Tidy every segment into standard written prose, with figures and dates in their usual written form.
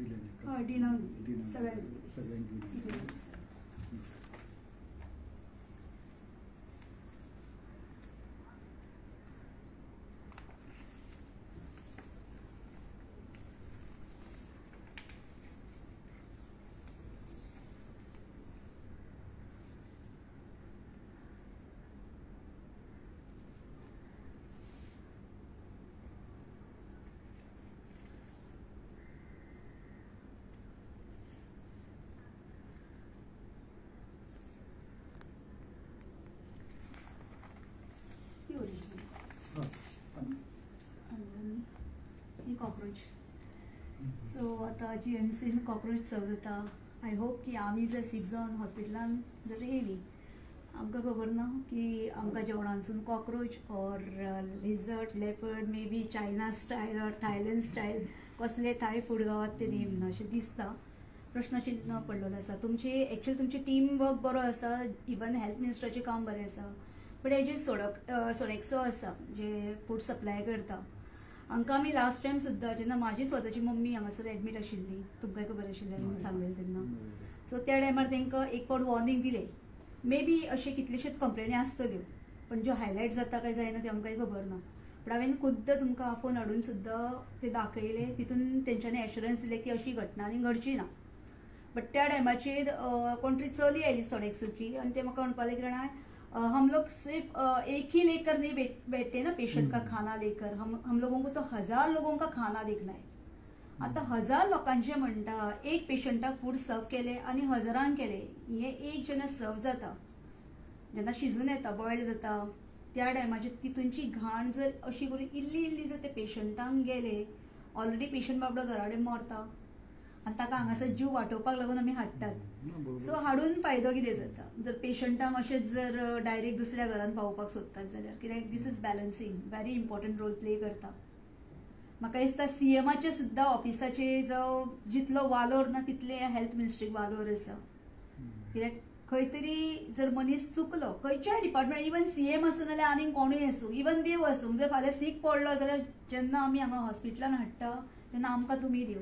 Dinner सगळ्यांनी cockroach. So आता GMCन cockroach सर्व जाता. आय होप की आमी जर 6 जावन हॉस्पिटलान जर येयली आमकां खबर ना की आमकां जेवणांसून cockroach or lizard leopard may be China style or Thailand style कसले थाय फूड गावात ते नेम ना अशें दिसता. प्रश्नचिन्ह पडलेलो आसा. एक्चुअली तुमची टीम वर्क बरो आसा. इवन हेल्थ मिनिस्टराचें काम बरें आसा. बट हे जे सोडेक्सो आसा जे फूड सप्लाय करता हांकां आमी लास्ट टायम सुद्दां जेन्ना म्हाजी स्वताची मम्मी हांगासर एडमीट आशिल्ली तुमकांय खबर आशिल्लें हांवें सांगलेलें तेन्ना. सो त्या टायमार तांकां एक फावट वॉर्निंग दिलें. मे बी अशे कितलेशेच कंप्लेनी आसतल्यो पण ज्यो हायलायट जाता काय जायना ते आमकांय खबर ना. पण हांवें खुद्द तुमकां आफोन हाडून सुद्दां ते दाखयलें. तितून तेंच्यांनी एश्युरन्स दिलें की अशी घटना आनी घडची ना. बट त्या टायमाचेर कोण तरी चली आयली सोडेक्सोची आनी ते म्हाका म्हणपाक लागले जाणां हम लोग सिर्फ एक ही लेकर नहीं बैठे ना पेशेंट का खाना लेकर हम लोगों को तो 1000 लोगों का खाना देखना है. आता 1000 लोकांचे म्हणटा एक पेशंटाक फूड सर्व केले आनी 1000 केले हे एक जेन्ना सर्व जाता जेन्ना शिजून येता बॉयल जाता त्या टायमाचेर तितूनची घाण जर अशी करून इल्ली जर ते पेशंटांक गेले ऑलरेडी पेशंट बाबडो घरा कडेन मरता आनी ताका हांगासर जीव वाटोवपाक लागून आमी हाडटात. सो हाडून फायदो कितें जाता जर पेशंटांक अशेंच जर डायरेक्ट दुसऱ्या घरान पावोवपाक सोदतात जाल्यार कित्याक this is balancing very important role play करता. म्हाका दिसता CMचे सुद्दां ऑफिसाचे जितलो वालोर ना तितले हेल्थ मिनिस्ट्रीक वालोर आसा. कित्याक खंय तरी जर मनीस चुकलो खंयच्याय डिपार्टमेंट इवन CM आसूं नाल्यार आनीक कोणूय आसूं इवन देव आसूं जर फाल्यां सीक पडलो जाल्यार जेन्ना आमी हांगा हॉस्पिटलान हाडटा तेन्ना आमकां तुमी देव.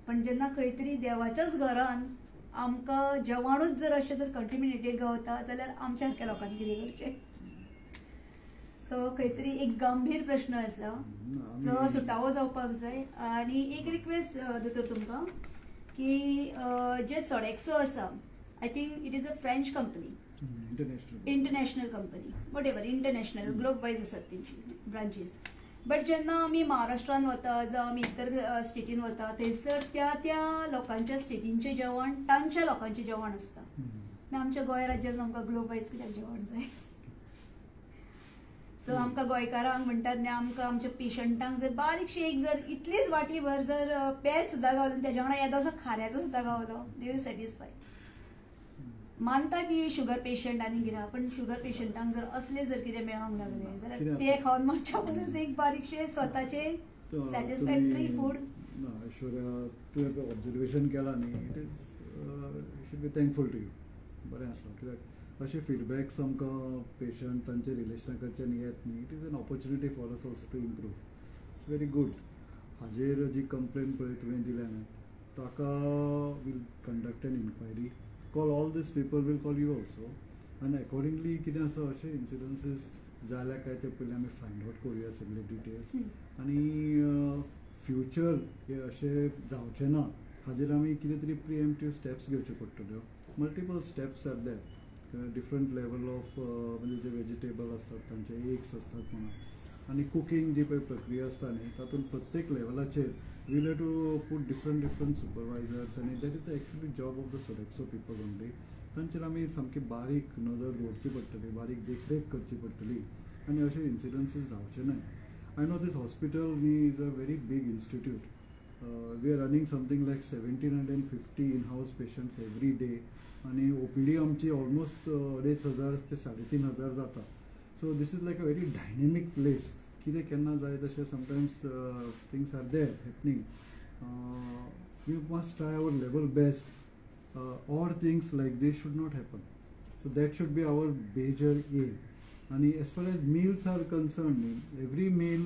पण जेन्ना खंय तरी देवाच्याच घरान आमकां जेवणूच जर अशें जर कंटिमिनेटेड गावता जाल्यार आमच्या सारक्या लोकांनी कितें करचें. सो खंय तरी एक गंभीर प्रश्न आसा जो सुटावो जावपाक जाय. आनी एक रिक्वेस्ट दोतोर तुमकां की जे सोडेक्सो आसा I think it is a French company international company what ever international globe wise आसात तेंची ब्रांचीस. बट जेन्ना आमी महाराष्ट्रान वता जावं आमी इतर स्टेटीन वता थंयसर त्या लोकांच्या स्टेटींचें जेवण तांच्या लोकांचें जेवण आसता. आमच्या गोंय राज्यांत आमकां ग्लोब वायज कित्याक जेवण जाय. सो आमकां गोंयकारांक म्हणटात न्ही आमकां आमच्या पेशंटांक जर बारीकशी एक जर इतलीच वाटी भर जर पेज सुद्दां गावलो त्या जेवणा येदोसो खाऱ्याचो सुद्दां गावलो दे वील सॅटिस्फाय. मानता की शुगर पेशंट आनी कितें पण शुगर पेशंटांक जर असले जर कितें मेळोंक लागले जाल्यार ते खावन मरच्या परस एक बारीकशे स्वताचे सॅटिस्फॅक्टरी फूड. तुवें ऑब्जर्वेशन केला न्ही it is should be thankful to you. बरें आसा कित्याक अशे फीडबॅक्स आमकां पेशंट तांचे रिलेशना कडच्यान येत न्ही. It is an opportunity for us also to improve. It's very good. हाजेर जी कंप्लेन पळय तुवें दिल्या न्ही ताका will conduct an inquiry. Call all these people, will call you also, and accordingly कितें आसा अशे इन्सिडन्सीस जाल्या काय ते पयलीं आमी फायंड आउट करूया सगळे डिटेल्स आनी फ्युचर हे अशे जावचे ना हाजेर आमी कितें तरी प्रिएम्प्टिव्ह स्टेप्स घेवच्यो पडटल्यो. Multiple steps are there different level of म्हणजे जे वेजिटेबल आसतात तांचे एग्स आसतात म्हणून आनी कुकींग जी पळय प्रक्रिया आसता न्ही तातूंत प्रत्येक लेवलाचेर we'll have to put different supervisors and that is the actually job of the Sodexo people only. तांचेर आमी सामकी बारीक नदर दवरची पडटली बारीक देखरेख करची पडटली आनी अशे इन्सिडन्सीस जावचे न्हय. I know this hospital is a very big institute. We are running something like 1750 in house patients every day आनी OPD आमची ऑलमोस्ट 2500 ते 3500 जाता. So this is like a very dynamic place. कितें केन्ना जाय तशें sometimes things are there happening. We must try our level best or things like this should not happen. So that should be our major aim. And as far as meals are concerned, every meal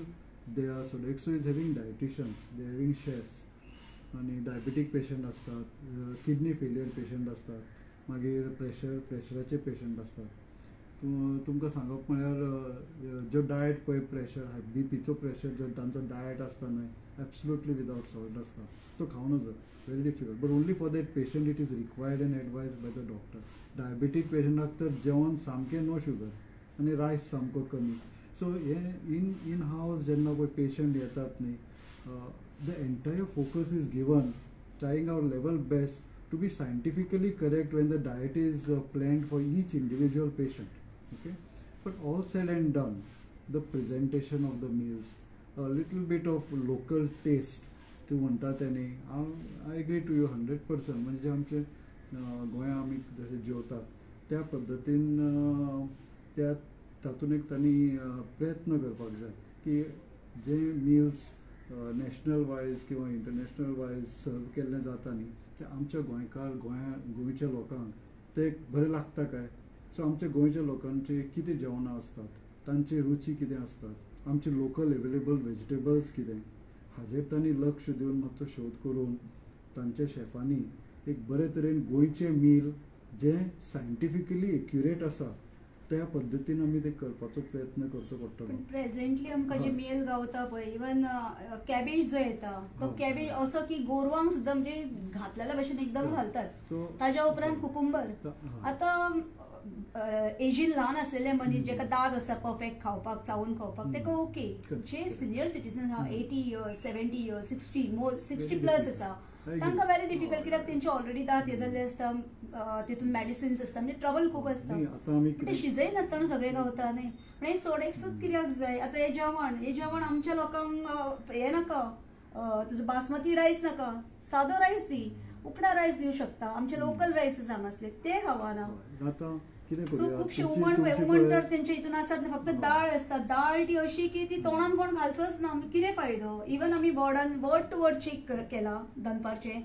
Sodexo is having dietitians, they are having chefs. आनी diabetic patient असतात, kidney failure patient असतात, मागीर प्रेशराचे patient असतात. तुमकां सांगप म्हळ्यार जो diet पळय प्रेशर बीपीचो प्रेशर जो तांचो डायट आसता न्हय एब्सोल्युटली विदाउट सॉल्ट आसता, तो खावनूच जाय. Very difficult, but only for that patient it is required and advise by the doctor. Diabetic पेशंटाक तर जेवण सामकें नो शुगर आनी रायस सामको कमी. सो हे इन हावस जेन्ना पळय पेशंट येतात न्ही, the entire focus is given trying our level best to be scientifically correct when the diet is planned for each individual patient. Okay, but all said and done, the presentation of the meals, a little bit of local taste तू म्हणटा तेणी I agree to you 100%. म्हणजे आमचे गोंया आमी जशें जेवतात त्या पद्दतीन त्या तातूंत एक तांणी प्रयत्न करपाक जाय की जे मिल्स नॅशनल वायज किंवा इंटरनॅशनल वायज सर्व केल्ले जाता न्ही ते आमच्या गोंयच्या लोकांक ते बरें लागता काय. सो आमच्या गोंयच्या लोकांचे कितें जेवणां असतात, तांची रुची कितें असतात, आमचे लोकल एवेलेबल व्हेजिटेबल्स कितें, हाजेर तांणी लक्ष दिवन मातसो शोध करून तांच्या शेफांनी एक बरे तरेन गोंयचें मील जें सायंटिफिकली एक्युरेट आसा त्या पद्दतीन आमी ते करपाचो प्रयत्न करचो पडटलो. प्रेझेंटली आमकां जे मेल गावता पळय, इवन कॅबेज जो येता तो कॅबेज असो की गोरवांक सुद्दां म्हणजे घातलेल्या भशेन एकदम घालतात. ताज्या उपरांत कुकुंबर. आतां एजीन ल्हान आसलेले मनीस जेका दाद आसा परफेक्ट खावपाक चावून खावपाक तेका ओके. जे सिनियर सिटीजन आहा 80 years 70 years 60 प्लस आसा तांकां व्हेरी डिफिकल्ट, कित्याक तेंचे ऑलरेडी दात हे जाल्ले आसता, तितून मेडिसिन्स आसता, म्हणजे ट्रबल खूब आसता. ते शिजय नासतना सगळें गावता न्ही. म्हणजे सोडेक्सूच कित्याक जाय. आतां हे जेवण आमच्या लोकांक हे नाका, तुजो बासमती रायस नाका, सादो रायस दी, उकडा रायस दिवं शकता. आमचे लोकल रायस हांगासले ते खावाना. सो खुबशे हुमण तर तेंचे हितून आसात फक्त दाळ आसता. दाळ ती अशी की ती तोंडान कोण घालचोच ना, कितें फायदो. इवन आमी बोर्डान वर्ड टू वर्ड चेक केला दनपारचें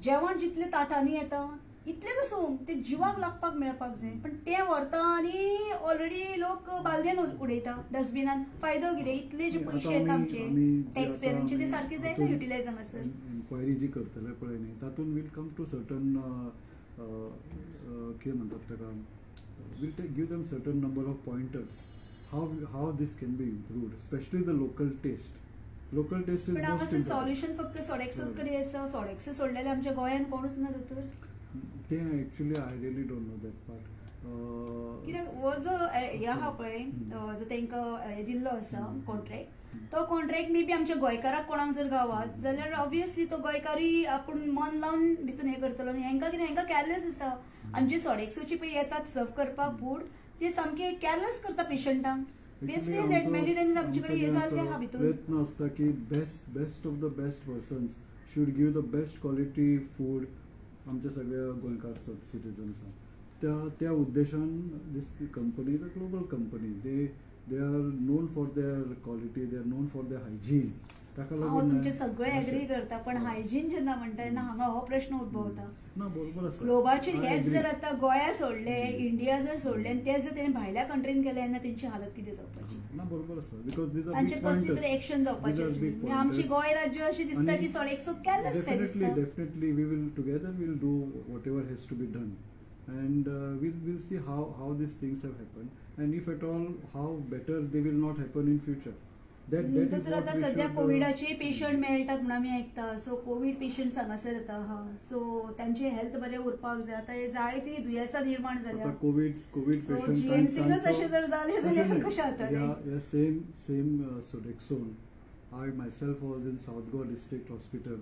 जेवण जितले ताटांनी येता इतलेच आसूं ते जिवाक लागपाक मेळपाक जाय, पण ते व्हरता आनी ऑलरेडी लोक बालदेन उडयता डस्टबिनान. फायदो कितें. इतले जे पयशे येता आमचे टॅक्स पेयरांचे ते सारके जायना युटिलायज हांगासर. एन्क्वायरी जी करतले पळय न्ही तातूंत वील कम टू सर्टन कितें म्हणटात ताका we'll give them certain number of pointers how this can be improved, especially the local taste. Local taste is most important. Solution फक्त सोडेक्सूच कडे आसा. सोडेक्स सोडलेले आमच्या गोंयान कोणूच ना दोतोर. ते actually I really don't know that part. कित्याक हो जो हे आहा पळय जो तांकां हे दिल्लो आसा कॉन्ट्रॅक्ट, तो कॉन्ट्रॅक्ट मे बी आमच्या गोंयकाराक कोणाक जर गावात जाल्यार ऑब्वियसली तो गोंयकारूय आपूण मन लावन भितून हे करतलो न्ही. हांकां कितें हांकां कॅरलेस आसा. आनी जे सोडेक्सूचे पळय येतात सर्व करपाक फूड ते सामके कॅरलेस करता पेशंटांक. प्रयत्न असता की best of the best persons should give the best quality food आमच्या सगळ्या गोंयकार सिटीजन्सांक. त्या उद्देशान this company is a global company. They are known for their quality, they are known for their hygiene. ताका लागून तुमचे सगळे एग्री करता, पण हायजीन जेन्ना म्हणटा तेन्ना हांगा हो प्रश्न उद्भवता. ना बरोबर आसा. ग्लोबाचेर हेच जर आतां गोंया सोडले, इंडिया जर सोडले आनी तेच जर तेणें भायल्या कंट्रीन केले तेन्ना तेंची हालत कितें जावपाची. ना बरोबर आसा. बिकॉज दीज आर तांचे कसली तरी एक्शन जावपाची आसली. आमची गोंय राज्य अशी दिसता की सोडेक्सो कॅरलेस काय दिसता. Definitely we will together will do whatever has to be done and we'll see how these things have happened and if at all how better they will not happen in future. That is what आता सध्या कोविडाचे patient मेळटात म्हणून आमी आयकता. So Covid patient हांगासर येता हा. So तांचे हेल्थ बरें उरपाक जाय. आतां हे जायती दुयेंसां निर्माण जाल्या. कोविड पेशंट जीएमसीनच अशें जर जालें जाल्यार कशें जातलें. सेम सोडेक्सोन I myself was in South Goa District Hospital.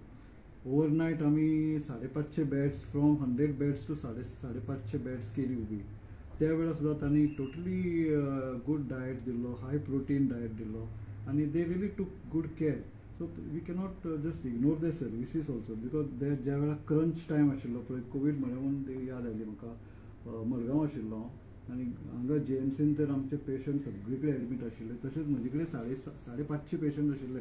Overnight आमी 550 beds from 100 beds to 550 beds केली उबी. त्या वेळार सुद्दां तांणी टोटली गूड डायट दिल्लो, हाय प्रोटीन डायट दिल्लो आनी they really took good care. So we cannot just ignore the services also because ज्या वेळार क्रंच टायम आशिल्लो पळय कोवीड म्हणून ते याद आयली म्हाका. मडगांव आशिल्लो आनी हांगा JMCन तर आमचे पेशंट सगळे कडेन एडमीट आशिल्ले. तशेंच म्हजे कडेन 550 पेशंट आशिल्ले.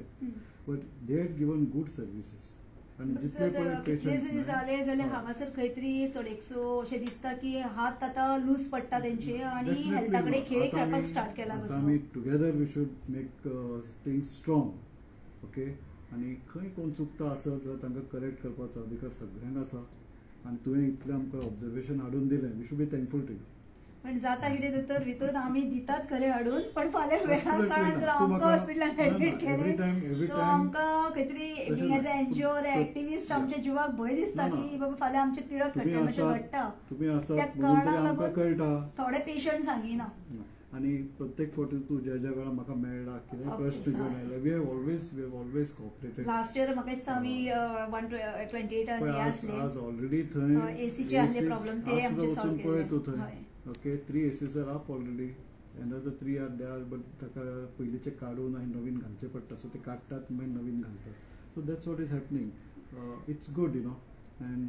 But they had given good services. कितले जाले जाल्यार हांगासर खंय तरी सोडेक्सो अशें दिसता की हात आतां लूज पडटा तेंचे आनी हेल्था कडेन खेळ खेळपाक स्टार्ट केला. आमी together we should make things strong. Okay आनी खंय कोण चुकता आसत जाल्यार तांकां करेक्ट करपाचो अधिकार सगळ्यांक आसा आनी तुवें इतलें आमकां ऑब्जर्वेशन हाडून दिलें we should be thankful to you. पण जाता कितें तर भितर आमी दितात खरें हाडून पण फाल्यां वेळा Absolutely काळान ना. जर तूं आमकां म्हाका- हॉस्पिटलान एडमीट every time- केलें सो time- आमकां खंय तरी तशें एज अ ना. एनजीओ पूण- एक्टिविस्ट आमच्या जिवाक भंय दिसता ना, ना. की बाबा फाल्यां आमचे तिळक तुमी खट्टे मातशें आसात घडटा तुमी त्या आसात म्हणून तरी कारणाक आमकां लागून कळटा. थोडे पेशंट सांगिना. आनी प्रत्येक फावटी तूं ज्या ज्या वेळार म्हाका मेळ्ळा कितें Of प्रश्न course, घेवन हय. आयला we have always cooperated. Last year म्हाका दिसता आमी 128 पळय हे आज आसले ऑलरेडी थंय एसीचे आसले प्रॉब्लेम ते आमचे सॉल्व पळय केले. तूं थंय हय. Okay 3 ACs are up already another 3 are there but ताका पयलींचे काडून आनी नवीन घालचे पडटा सो ते काडटात मागीर नवीन घालतात so that's what is happening it's good you know.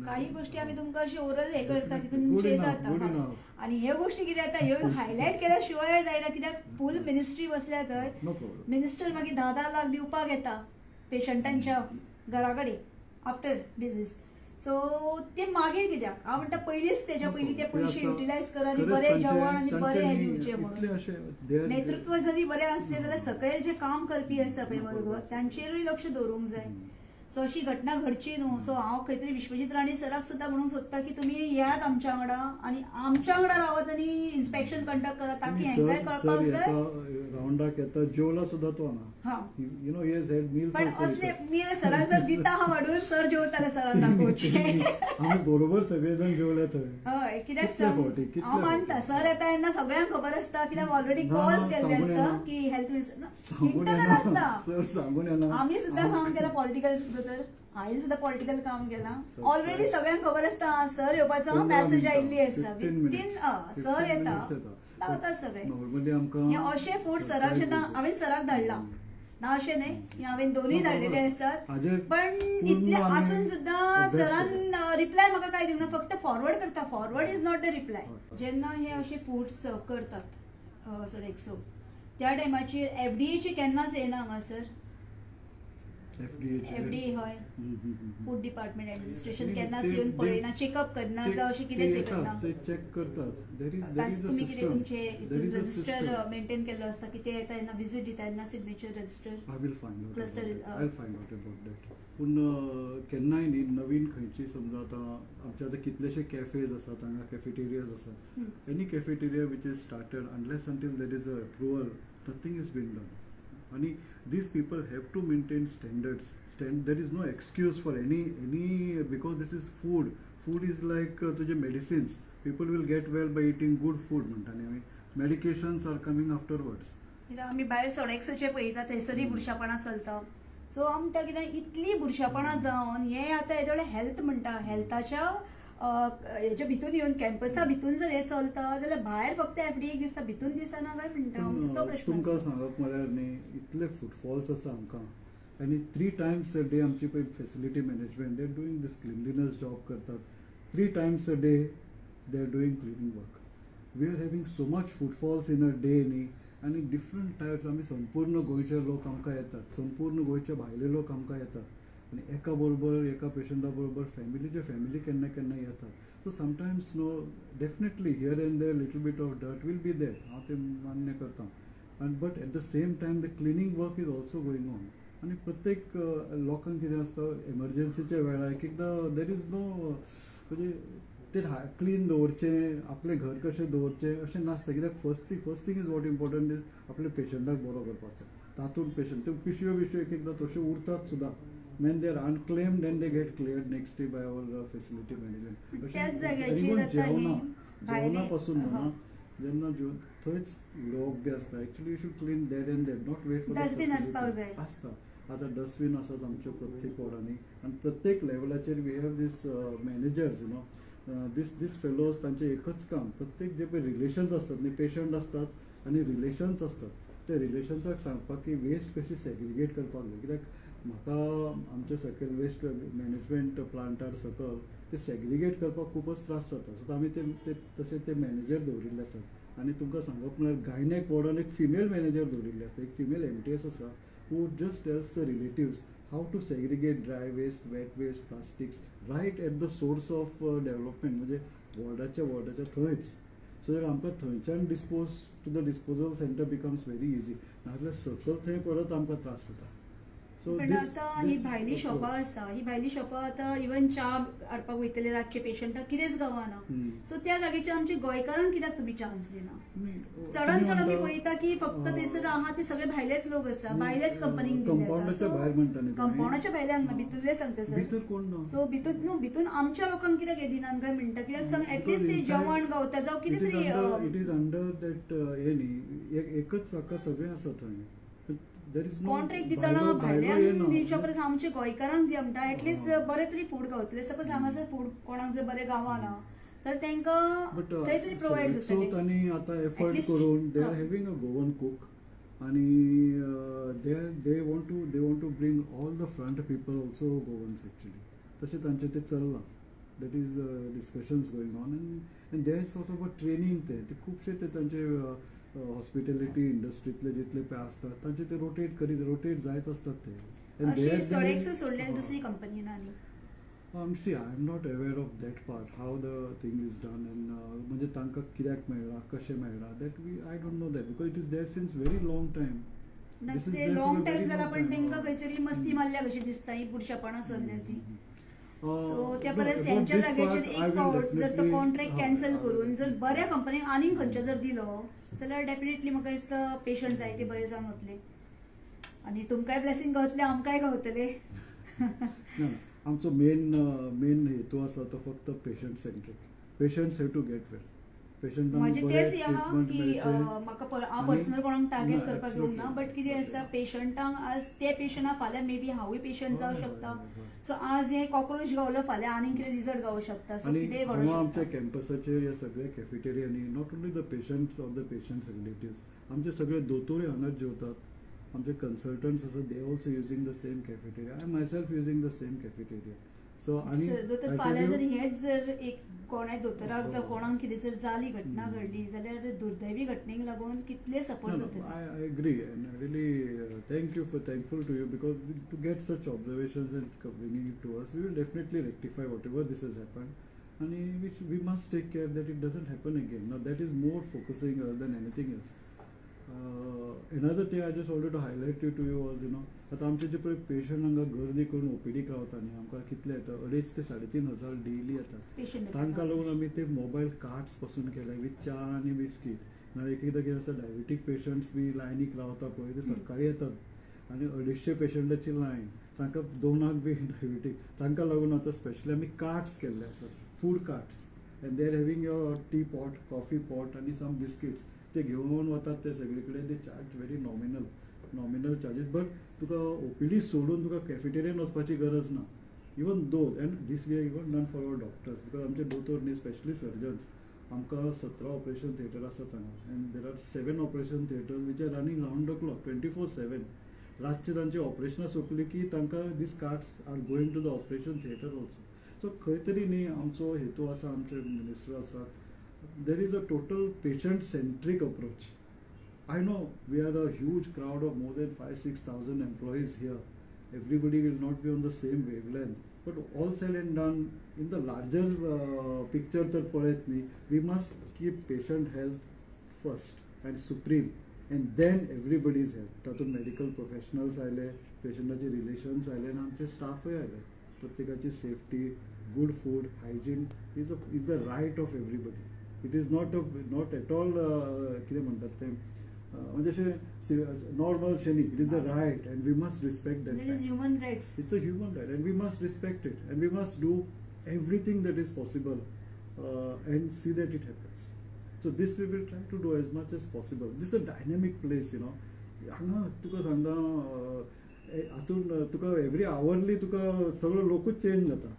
काही गोष्टी आम्ही तुमकां अशी ओरल हे करता Good तितून चेंज enough, good जाता enough. आणि ह्यो गोष्टी कितें जाता ह्यो हायलायट केल्या शिवाय जायना कित्याक फूल मिनिस्ट्री बसल्या थंय नो प्रॉब्लेम. मिनिस्टर मागीर 10 लाख दिवपाक येता पेशंटांच्या घरा कडेन आफ्टर डिजीज सो ते मागीर कित्याक हांव म्हणटा पयलींच तेच्या पयलीं ते पयशे युटिलायज करा आनी बरें जेवण आनी बरें हे दिवचे म्हणून नेतृत्व जरी बरें असलें जाल्यार सकयल जे काम करपी आसा पळय वर्ग तांचेरूय लक्ष दवरूंक जाय. सो अशी घटना घडची न्हू. सो हांव खंय तरी विश्वजीत राणे सराक सुद्दां म्हणूंक सोदता की तुमी येयात आमच्या वांगडा आनी आमच्या वांगडा रावत आनी इन्स्पेक्शन कंडक्ट करात ताकी हेंकाय कळपाक जाय. रावंडाक येता जेवला सुद्धा तो ना हा you know yes had meal पण असले मी सराक जर दिता हांव हाडून सर जेवताले सराक दाखोवचे. आमी बरोबर सगळे जण जेवले थंय. हय कित्याक कितले फावटी, कितले हांव मानता फावटी. सर येता तेन्ना सगळ्यांक खबर आसता कित्याक ऑलरेडी ना, कॉल्स केल्ले सांगून आसता येना. की हेल्थ मिनिस्टर सांगून इंटरनल येना आसता. सर सांगून येना. आम्ही सुद्धा काम केलं पॉलिटिकल तर हांवें सुद्धा पॉलिटिकल काम केलां. सर, ऑलरेडी सगळ्यांक खबर आसता सर येवपाचो 15 मॅसेज मिनिटां, आयिल्ली आसता 15 विथीन minutes. सर 15 येता minutes येता. लावतात सगळे. नॉर्मली आमकां हे अशे फूड सराक सुद्धा हांवें सराक धाडला ना अशें न्ही की हांवें दोनूय No, धाडलेले बरोबर. आसतात हाजेर पण पूर्ण इतले आमी आसून सुद्धा अभ्यास सरान रिप्लाय म्हाका काय दिवना फक्त फॉरवर्ड करता. Forward is not the reply. हय. जेन्ना हे अशे फूड सर्व करतात सो त्या टायमाचेर एफडीएची केन्नाच येना हांगा सर. एफडीए हय फूड डिपार्टमेंट ऍडमिनिस्ट्रेशन केन्नाच येवन पळयना चेकअप करना जावं अशें कितेंच हे करना. ते चेक करतात. देर इज तुम्ही कितें तुमचे देर is a resistor system. Maintain केल्लो आसता की ते येता तेन्ना विजीट दिता तेन्ना signature register. I will find out. Cluster is, I'll find out about that. पूण केन्नाय न्ही नवीन खंयची समजा आतां आमचे आतां कितलेशे कॅफेज आसात हांगा कॅफेटेरियाज आसात. Any cafeteria which is started unless until there is a approval nothing is been done. आणि these people have to maintain standards. There is no excuse for any because this is food. Food is like तुझे medicines. People will get well by eating good food म्हणटानी आमी. Medications are coming afterwards. आमी भायर सोडेक्सचे पळयता थंयसरय बुरशापणां चलता. So हांव म्हणटा कितें इतली बुरशापणां जावन हे आतां येदे व्हडले हेल्थ म्हणटा हेल्थाच्या हेच्या भितून येवन कॅम्पसा भितून जर हे चलता जाल्यार भायर फक्त एफडीए दिसता भितून दिसना काय म्हणटा आमचो तो प्रश्न तुमकां आसा. सांगप म्हळ्यार न्ही इतले फुटफॉल्स आसा आमकां आनी 3 times a day आमची पळय facility management they are doing this cleanliness job करतात. 3 times a day they are doing cleaning work. We are having so much footfalls in a day न्ही आनी डिफरंट टायप्स आमी संपूर्ण गोंयचे लोक आमकां येतात संपूर्ण गोंयचे भायले लोक आमकां येतात आनी एका बरोबर एका पेशंटा बरोबर फॅमिली केन्ना केन्ना येतात. So sometimes no definitely here and there little bit of dirt will be there हांव ते मान्य करता. आनी but at the same time the cleaning work is also going on. आनी प्रत्येक लोकांक कितें आसता एमर्जन्सीच्या वेळार एक एकदां देर इज नो म्हणजे ते क्लीन दवरचें आपलें घर कशें दवरचें अशें नासता कित्याक first thing is what important is आपल्या पेशंटाक बरो करपाचो. तातूंत पेशंट त्यो पिशव्यो एक एकदां तश्यो उरतात सुद्दां when they are unclaimed then they get cleared next day by our facility management. त्याच जाग्याचेर आतां ही जेवणा पासून म्हणा जेन्ना थंयच उडोवप बी आसता एक्चुअली यू शूड क्लीन देट एंड देट नॉट वेट फॉर डस्टबीन आसपाक जाय. आसता आतां डस्टबीन आसात आमच्या प्रत्येक वॉर्डांनी आनी प्रत्येक लेवलाचेर we have this managers you know this fellows तांचें एकच काम प्रत्येक जे पळय रिलेशन्स आसतात न्ही पेशंट आसतात आनी रिलेशन्स आसतात ते रिलेशन्साक सांगपाक की वेस्ट कशी सेग्रिगेट करपाक जाय कित्याक म्हाका आमचे सकयल वेस्ट मॅनेजमेंट प्लांटार सकल ते सेग्रिगेट करपाक खूबच त्रास जाता. सो आमी ते तशे ते मॅनेजर दवरिल्ले आसात आनी तुमकां सांगप म्हळ्यार गायनेक वॉर्डान एक फिमेल मॅनेजर दवरिल्ले आसता एक फिमेल एमटीएस आसा who just tells the relatives how to segregate dry waste wet waste plastics right at the source of development म्हणजे वॉर्डाच्या थंयच. सो जर आमकां थंयच्यान dispose to the disposal centre becomes very easy नाजाल्यार सकल थंय परत आमकां त्रास जाता. So पण आता ही भायली शॉपां आसा, ही भायली शॉपां आता इवन च्या हाडपाक वयतले रातचे पेशंटाक कितेंच गावना. सो त्या जागेचेर आमच्या गोंयकारांक कित्याक तुमी चान्स दिना? चडांत चड आमी पळयता की फक्त थंयसर आहा ते सगळे भायलेच लोक आसा, भायलेच कंपनीक कंपाऊंडाच्या भायर म्हणटा न्ही, कंपाऊंडाच्या भायल्यान ना, भितरले सांगता सर. भितर कोण ना. सो भितून आमच्या लोकांक कित्याक हे दिनात काय म्हणटा, कित्याक सांग एटलीस्ट ते जेवण गावता जावं कितें तरी. इट इज अंडर दॅट हे न्ही, एकच चाका सगळें आसा थंय. कॉन्ट्रॅक्ट दितना भायल्यान दिवच्या परस आमच्या गोंयकारांक दी म्हणटा एटलीस्ट बरें तरी फूड गावतलें. सपोज हांगासर फूड कोणाक जर बरें गावना तर तांकां थंय तरी प्रोवायड जातलें. तांणी आतां एफर्ट करून they are having a Goan cook आणि they want to bring all the front people also Goans actually. तशें तांचें तें चल्लां. That is discussions going on and there is also about training. ते खुबशे ते तांचे हॉस्पिटॅलिटी इंडस्ट्रीतले जितले पळय आसतात तांचे ते रोटेट जायत असतात ते. सोडलें दुसरी कंपनी ना न्ही. See, I am not aware of that part, how the thing is done and म्हणजे तांकां कित्याक मेळ्ळा, कशें मेळ्ळा, that I don't know that because it is there since very long time. ते लॉंग टाइम जर आपण तांकां खंय तरी मस्ती मारल्या कशी दिसता ही पुरुषापणां चल्ल्या ती. सो त्या परस यांच्या जाग्याचेर एक फावट जर तो कॉन्ट्रॅक्ट कॅन्सल करून जर बऱ्या कंपनीक आनीक खंयच्या जर दिलो जाल्यार डेफिनेटली म्हाका दिसता पेशंट जाय ते बरे जावन वतले आनी तुमकांय ब्लेसिंग गावतले आमकांय गावतले. आमचो मेन हेतू आसा तो फक्त patient centric. Patients have to get well. म्हणजे तेच आहा की म्हाका हांव पर्सनल कोणाक टार्गेट करपाक येवंक ना, बट कितें आसा पेशंटांक आज ते पेशंटाक फाल्यां मे बी हांवूय पेशंट जावं शकता. सो आज हे कॉक्रोच गावलो फाल्यां आनीक कितें रिजल्ट गावूं शकता. सो कितेंय घडोवं शकता. आमच्या कॅम्पसाचेर ह्या सगळ्या कॅफेटेरियांनी not only the patients of the patients relatives आमचे सगळे दोतोरूय हांगाच जेवतात. आमचे कन्सल्टंट्स आसा they also using the same cafeteria. I myself using the same cafeteria. So आनी फाल्यां जर हेच जर एक कोणाय दोतोराक जावं कोणाक कितें जर जाली घटना घडली जाल्यार दुर्दैवी घटनेक लागून कितले सपोर्ट जातले. I agree and really thankful to you because to get such observations and bringing it to us, we will definitely rectify whatever this has happened and which we must take care that it doesn't happen again. Now that is more focusing than anything else. Another thing I just wanted to highlight to you was आता आमचे जे पळय patient हांगा गर्दी करून ओपीडीक रावता न्ही आमकां कितले येता 2,500 ते 3,500 डेली येतात. तांकां लागून आमी ते मोबायल कार्ड्स पासून केले विथ च्या आनी बिस्कीट. नाल्यार एकदां कितें आसा डायबिटीक पेशंट्स बी लायनीक रावता पळय ते सकाळीं येतात आनी 250 पेशंटाची लायन तांकां 2 बी डायबिटीक तांकां लागून आतां स्पेशली आमी कार्ड्स केल्ले आसात food cards and they are having your T pot coffee pot आनी सम बिस्किट्स ते घेवन वतात ते सगळे कडेन. ते charge very nominal charges but तुका ओपीडी सोडून तुका कॅफेटेरियान वचपाची गरज ना. Even though and this we are even done for our doctors because आमचे दोतोर न्ही स्पेशली सर्जन्स आमकां 17 ऑपरेशन थिएटर आसात हांगा and there are 7 operation theatres which are running round the clock 24/7. रातचे तांची ऑपरेशनां सोंपली की तांकां these cards are going to the operation theatre also. So खंय तरी न्ही आमचो हेतू आसा आमचे मिनिस्टर आसा there is a total patient-centric approach. I know we are a huge crowd of more than 5,000-6,000 employees here. Everybody will not be on the same wavelength. But all said and done, in the larger picture तर पळयत न्ही, we must keep patient health first and supreme. And then everybody's health. तातूंत medical professionals आयले, पेशंटाचे relations आयले आनी आमचे स्टाफय आयले. प्रत्येकाची safety, good food, hygiene is the right of everybody. It is not at all कितें म्हणटात तें म्हणजे अशें नॉर्मल शें न्ही. It is the right and we must respect that. It is human rights. It's a human right and we must respect it and we must do everything that is possible and see that it happens. So this we will try to do as much as possible. This a dynamic place हांगा तुका सांगता हातून तुका every hourly तुका सगळो लोकूच change जाता.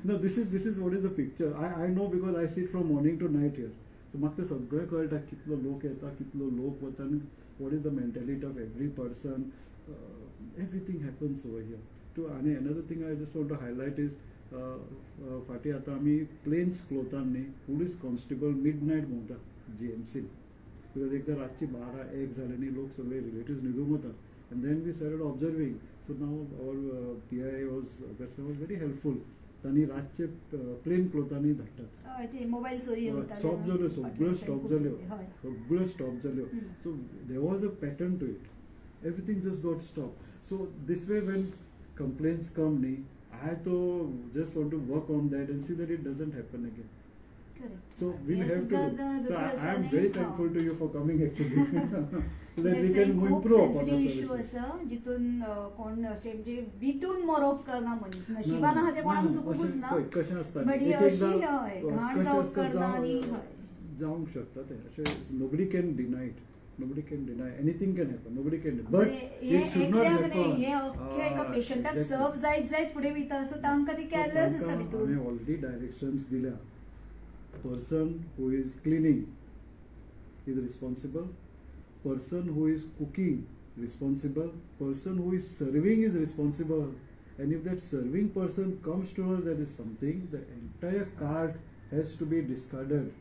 No, this is what is the picture. I know because I sit from morning to night here. So म्हाका ते सगळें कळटा कितलो लोक येता कितलो लोक वता आनी what is the mentality of every person. Everything happens over here. आणि another thing I just want to highlight is फाटी आतां आमी प्लेन्स क्लोथान न्ही पुलीस कॉन्स्टेबल मिडनायट भोंवतात GMC बिकॉज एकदां रातची 12-1 जाले न्ही लोक सगळे रिलेटिव्स न्हिदूंक वतात and then we started observing. So now our PI was very helpful. तांणी रातचे प्लेन क्लोथांनी धाडटात. मोबायल चोरी स्टॉप जाल्यो सगळ्यो स्टॉप जाल्यो. So there was a pattern to it. everything just got stopped. So this way when complaints come नी, I to just want to work on that and see that it doesn't happen again. Correct. So we'll Yes, have to. the So I am person very is, thankful to you for coming actually, so that we Yes, can एक खूप improve upon the sensitive issue services. असं जिथून कोण असे म्हणजे विटून मरोप करना मनीस नशिबान हा ते कोणाक चुकूच ना कशें आसता बट ही एक अशी हय घाण जावप करना आनी हय जावंक शकता ते अशें nobody can deny it. Nobody can deny. Anything can happen. Nobody can. But हे it should not एकल्याक happen. न्ही हे अख्ख्या एका पेशंटाक सर्व जायत जायत फुडें वयता सो तांकां ती केअरलेस आसा भितून आम्ही ऑलरेडी डायरेक्शन्स दिल्या. Person who is cleaning is responsible. Person who is cooking responsible. Person who is serving is responsible. And if that serving person comes to her that is something, the entire cart has to be discarded.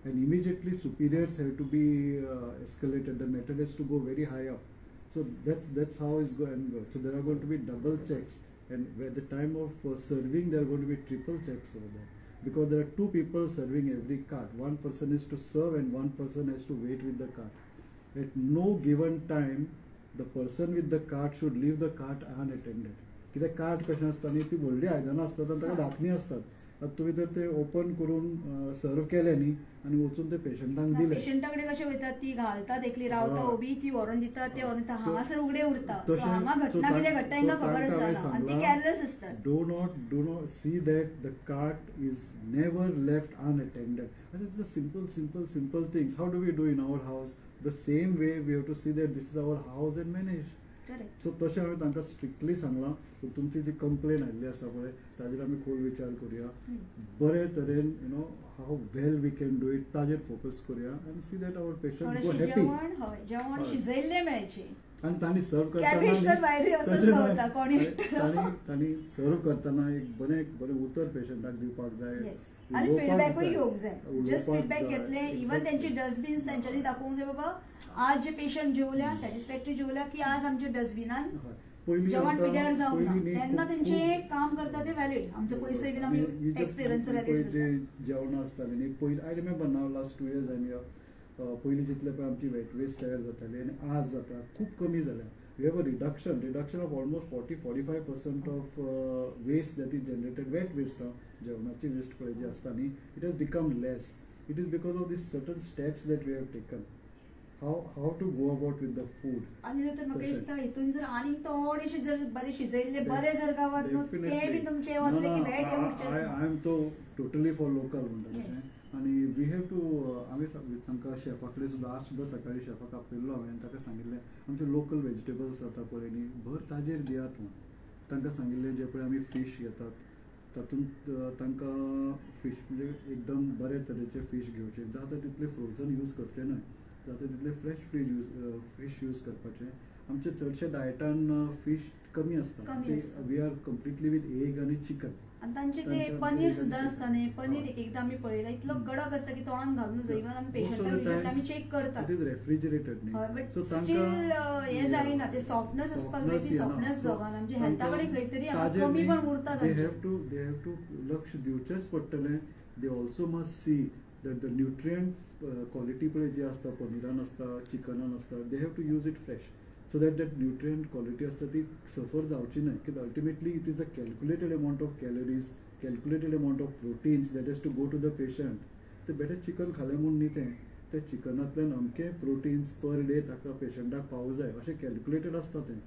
And immediately superiors have to be escalated. The matter has to go very high up. So that's how it's going to go. So there are going to be double checks, and at the time of serving, there are going to be triple checks over there, because there are two people serving every cart. One person is to serve, and one person has to wait with the cart. At no given time, the person with the cart should leave the cart unattended. कित्याक cart कशें आसता न्ही ती व्हडली आयदनां आसतात आनी ताका धांकणी आसतात. आतां तुमी जर ते ओपन करून सर्व केले न्ही आनी वचून ते पेशंटांक दिले पेशंटा कडेन कशें वयतात ती घालतात एकली रावता उबी ती व्हरून दितात ते व्हरून दितात So- हांगासर उगडे उरता so सो हांगा so घटना कितें घडटा तांकां so खबर तांकां हांवें आसना आनी ती सांगलां, केअरलेस आसतात do not see that the cart is never left unattended. And it's the simple things. How do we do in our house? The same way we have to see that this is our house and manage. Correct so तशें हांवें तांकां strictly सांगलां की तुमची जी complain आयिल्ली आसा पळय ताजेर आमी खोल विचार करुया, बरे तरेन हाव वेल वी कॅन डू इट ताजेर फोकस करुया आनी सी दॅट आवर पेशंट गो थोडेशें हॅपी. जेवण हय जेवण हय. शिजयल्लें मेळचें आनी तांणी सर्व कॅबेज तर भायर असोच भोंवता, कोणी तांणी सर्व करतना एक बरें उतर पेशंटाक दिवपाक जाय. येस आनी उलोवपाक फिडबॅकूय घेवंक जाय जस्ट उलोवपाक फिडबॅक जाय. घेतले इवन Exactly. त्यांचे डस्टबिन्स त्यांच्यानी दाखोवंक जाय बाबा आज जे पेशंट जेवल्या सॅटिस्फॅक्टरी जेवल्या की आज आमच्या डस्टबिनान हय. पयलीं जेवण आमकां- पिड्यार जावंक ना पयलीं न्ही तेन्ना खूब- तेंचे काम करता ते वॅलिड आमचो पयसोय बीन आमी ही जी एक्सपिरियन्स पळय वॅलिड जे जाता जेवणां आसतालीं न्ही पयलीं I remember now last 2 years आनी पयलीं जितले पळय आमची वेट वेस्ट तयार जाताली आनी आज जाता खूब कमी जाल्या. We have a reduction of almost 40-45% of waste that is generated wet waste जेवणाची वेस्ट पळय जी आसता न्ही it has become less. It is because of this certain steps that we have taken. How to go about with the food. आनी जर तर म्हाका तशें. दिसता हितून जर आनी थोडेशे जर बरे शिजयल्ले बरे जर गावात न्हू ते बी तुमचे वतले की वेट येवचे आय एम तो टोटली फॉर लोकल म्हणटा Yes. तशें. आनी वी हॅव टू आमी तांकां शेफा कडेन सुद्दां आज सुद्दां सकाळीं शेफाक आपयल्लो हांवें ताका सांगिल्लें आमचे लोकल व्हेजिटेबल्स जाता पळय न्ही भर ताजेर दियात म्हूण. तांकां सांगिल्लें जे पळय आमी फीश घेतात तातूंत तांकां फीश म्हणजे एकदम बरे तरेचे फीश घेवचे, जाता तितले फ्रोझन यूज करचे न्हय, जाता तितले फ्रेश फीश यूज करपाचे. आमचे चडशे डायटान फीश कमी आसता. कमी आसता. We are completely with egg आनी चिकन. आनी तांचे जे तांचे पनीर जे सुद्दां तांचे- आसता न्ही पनीर हय. एक एकदां आमी पळयला इतलो कडक आसता की तोंडान घालून जाय इवन आमी Most of पेशंटाक the दिल्यार आमी times चेक करतात it is refrigerated न्ही. हय बट So स्टील तांकां हे जायना ते सॉफ्टनेस आसपाक जाय ती येना. सॉफ्टनेस So गावना म्हणजे हेल्था कडेन खंय तरी हांगा ताजेर कमी न्ही, पण उरता they तांचे have to लक्ष दिवचेच पडटलें. They also must see that the nutrient quality पळय जी आसता पनिरान आसता चिकनान आसता they have to use it fresh so that nutrient quality आसता ती सफर जावची न्हय. कित्याक ultimately it is the calculated amount of calories, calculated amount of proteins that has to go to the patient. ते बेटर चिकन खालें म्हूण न्ही ते चिकनांतल्यान अमके प्रोटीन्स पर डे ताका पेशंटाक पावूं जाय अशें कॅल्क्युलेटेड आसता तें.